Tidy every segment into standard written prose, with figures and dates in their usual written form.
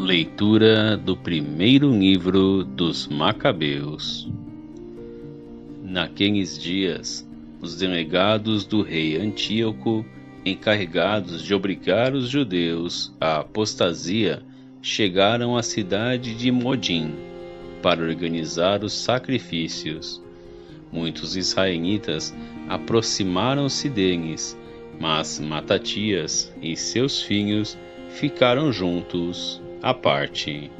Leitura do primeiro livro dos Macabeus. Naqueles dias, os delegados do rei Antíoco, encarregados de obrigar os judeus à apostasia, chegaram à cidade de Modim para organizar os sacrifícios. Muitos israelitas aproximaram-se deles, mas Matatias e seus filhos ficaram juntos à parte.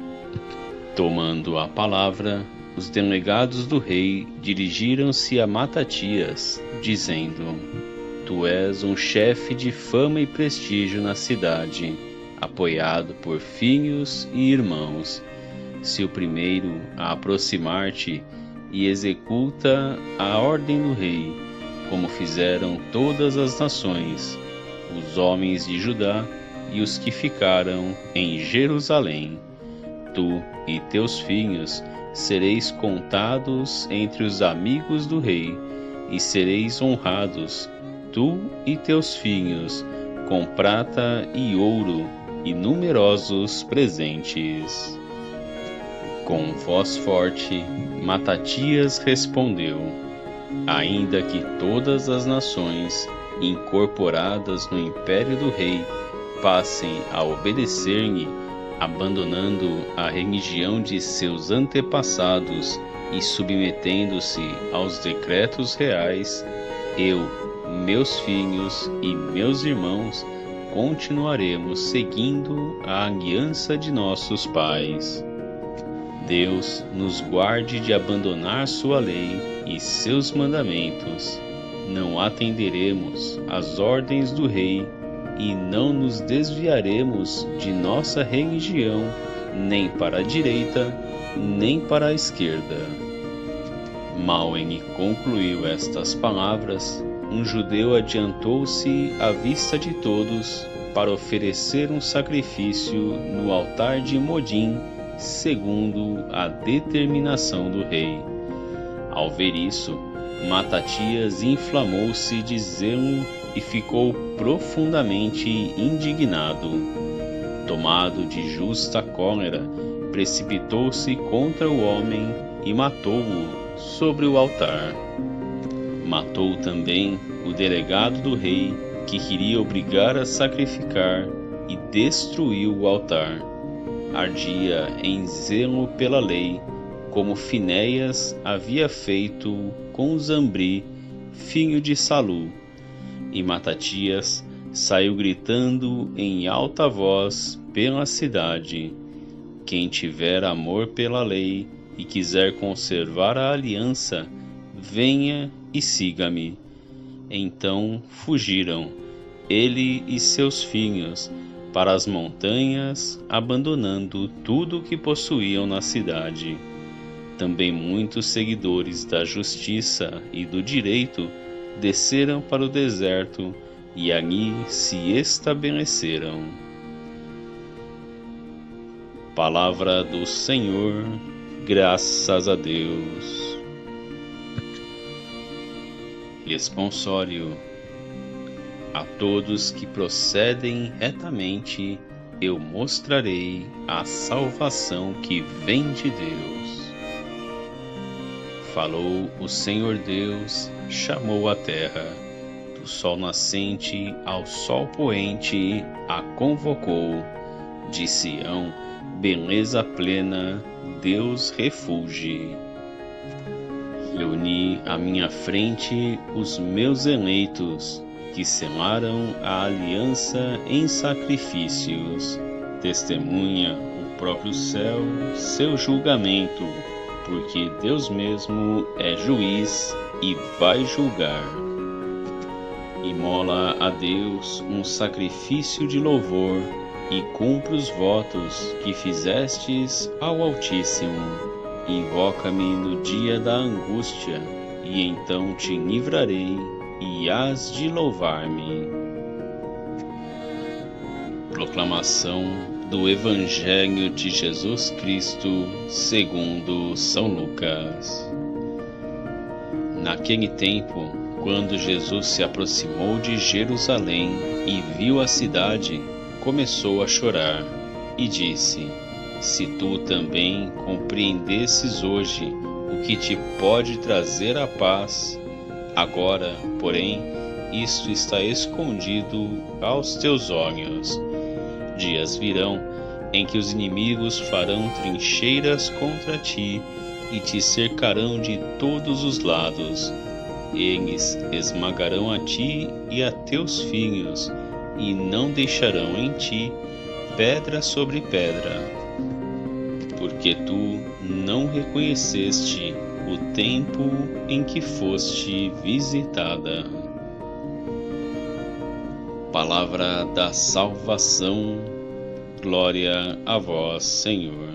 Tomando a palavra, os delegados do rei dirigiram-se a Matatias, dizendo: Tu és um chefe de fama e prestígio na cidade, apoiado por filhos e irmãos. Se o primeiro a aproximar-te e executa a ordem do rei, como fizeram todas as nações, os homens de Judá e os que ficaram em Jerusalém, tu e teus filhos sereis contados entre os amigos do rei, e sereis honrados, tu e teus filhos, com prata e ouro e numerosos presentes. Com voz forte, Matatias respondeu: Ainda que todas as nações incorporadas no império do rei passem a obedecer-lhe, abandonando a religião de seus antepassados e submetendo-se aos decretos reais, eu, meus filhos e meus irmãos continuaremos seguindo a aliança de nossos pais. Deus nos guarde de abandonar sua lei e seus mandamentos. Não atenderemos às ordens do rei e não nos desviaremos de nossa religião, nem para a direita, nem para a esquerda. Mal ele concluiu estas palavras, um judeu adiantou-se à vista de todos para oferecer um sacrifício no altar de Modim, segundo a determinação do rei. Ao ver isso, Matatias inflamou-se de zelo e ficou profundamente indignado. Tomado de justa cólera, precipitou-se contra o homem e matou-o sobre o altar. Matou também o delegado do rei, que queria obrigar a sacrificar, e destruiu o altar. Ardia em zelo pela lei, como Finéias havia feito com Zambri, filho de Salu. E Matatias saiu gritando em alta voz pela cidade: Quem tiver amor pela lei e quiser conservar a aliança, venha e siga-me. Então fugiram, ele e seus filhos, para as montanhas, abandonando tudo o que possuíam na cidade. Também muitos seguidores da justiça e do direito desceram para o deserto e ali se estabeleceram. Palavra do Senhor, graças a Deus. Responsório. A todos que procedem retamente, eu mostrarei a salvação que vem de Deus. Falou o Senhor Deus, chamou a terra, do sol nascente ao sol poente a convocou. De Sião, beleza plena, Deus refulge. Reuni à minha frente os meus eleitos, que selaram a aliança em sacrifícios. Testemunha o próprio céu seu julgamento, porque Deus mesmo é juiz e vai julgar. Imola a Deus um sacrifício de louvor e cumpre os votos que fizestes ao Altíssimo. Invoca-me no dia da angústia, e então te livrarei e hás de louvar-me. Proclamação do Evangelho de Jesus Cristo segundo São Lucas. Naquele tempo, quando Jesus se aproximou de Jerusalém e viu a cidade, começou a chorar e disse: Se tu também compreendesses hoje o que te pode trazer a paz, agora, porém, isto está escondido aos teus olhos. Dias virão em que os inimigos farão trincheiras contra ti e te cercarão de todos os lados. Eles esmagarão a ti e a teus filhos, e não deixarão em ti pedra sobre pedra, porque tu não reconheceste o tempo em que foste visitada. Palavra da salvação, glória a vós, Senhor.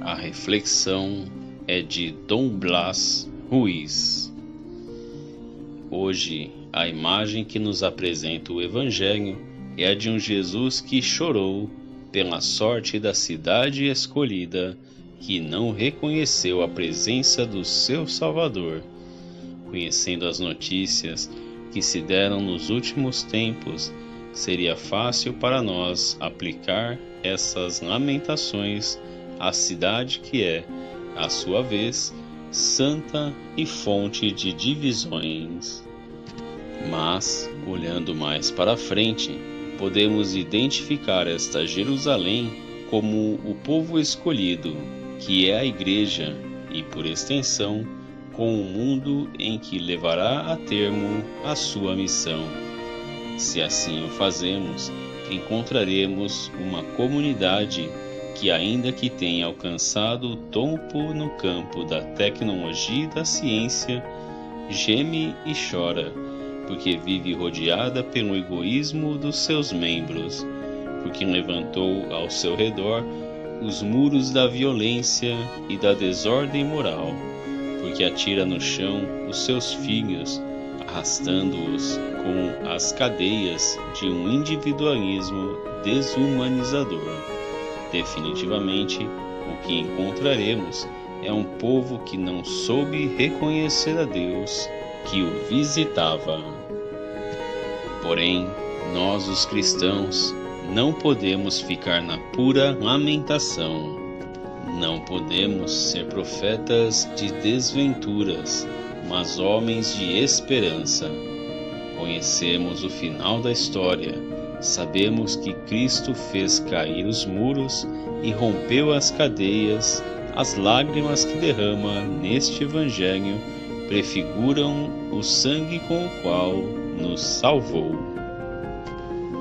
A reflexão é de Dom Blas Ruiz. Hoje, a imagem que nos apresenta o Evangelho é a de um Jesus que chorou pela sorte da cidade escolhida, que não reconheceu a presença do seu Salvador. Conhecendo as notícias que se deram nos últimos tempos, seria fácil para nós aplicar essas lamentações à cidade que é, à sua vez, santa e fonte de divisões. Mas, olhando mais para frente, podemos identificar esta Jerusalém como o povo escolhido, que é a Igreja, e por extensão, com o mundo em que levará a termo a sua missão. Se assim o fazemos, encontraremos uma comunidade que, ainda que tenha alcançado o topo no campo da tecnologia e da ciência, geme e chora, porque vive rodeada pelo egoísmo dos seus membros, porque levantou ao seu redor os muros da violência e da desordem moral, porque atira no chão os seus filhos, arrastando-os com as cadeias de um individualismo desumanizador. Definitivamente, o que encontraremos é um povo que não soube reconhecer a Deus que o visitava. Porém, nós, os cristãos, não podemos ficar na pura lamentação. Não podemos ser profetas de desventuras, mas homens de esperança. Conhecemos o final da história. Sabemos que Cristo fez cair os muros e rompeu as cadeias. As lágrimas que derrama neste Evangelho prefiguram o sangue com o qual nos salvou.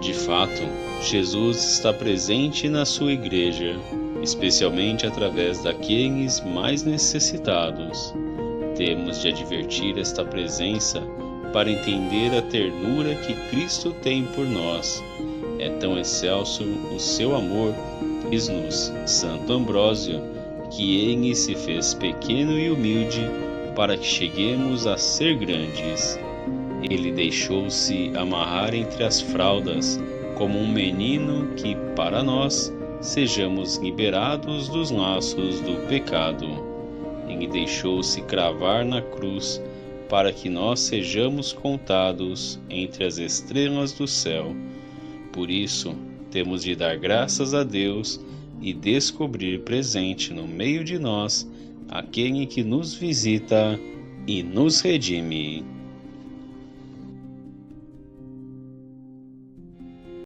De fato, Jesus está presente na sua igreja, especialmente através daqueles mais necessitados. Temos de advertir esta presença para entender a ternura que Cristo tem por nós. É tão excelso o seu amor, diz-nos Santo Ambrósio, que ele se fez pequeno e humilde para que cheguemos a ser grandes. Ele deixou-se amarrar entre as fraldas, como um menino que, para nós, sejamos liberados dos laços do pecado. Ele deixou-se cravar na cruz, para que nós sejamos contados entre as estrelas do céu. Por isso, temos de dar graças a Deus e descobrir presente no meio de nós aquele que nos visita e nos redime.